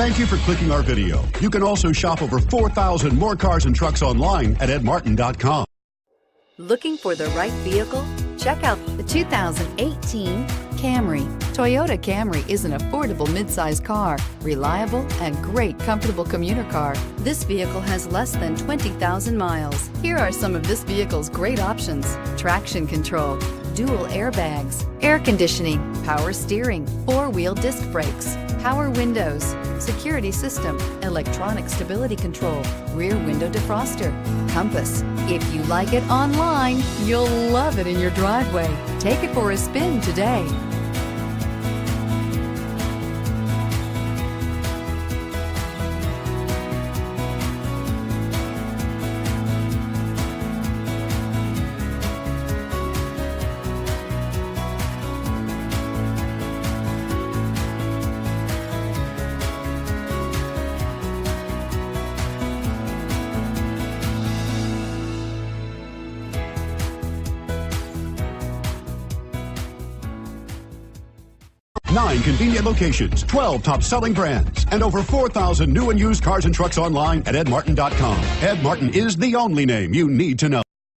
Thank you for clicking our video. You can also shop over 4,000 more cars and trucks online at edmartin.com. Looking for the right vehicle? Check out the 2018 Camry. Toyota Camry is an affordable midsize car, reliable and great comfortable commuter car. This vehicle has less than 20,000 miles. Here are some of this vehicle's great options: traction control, dual airbags, air conditioning, power steering, four-wheel disc brakes, power windows, security system, electronic stability control, rear window defroster, compass. If you like it online, you'll love it in your driveway. Take it for a spin today. Nine convenient locations, 12 top-selling brands, and over 4,000 new and used cars and trucks online at edmartin.com. Ed Martin is the only name you need to know.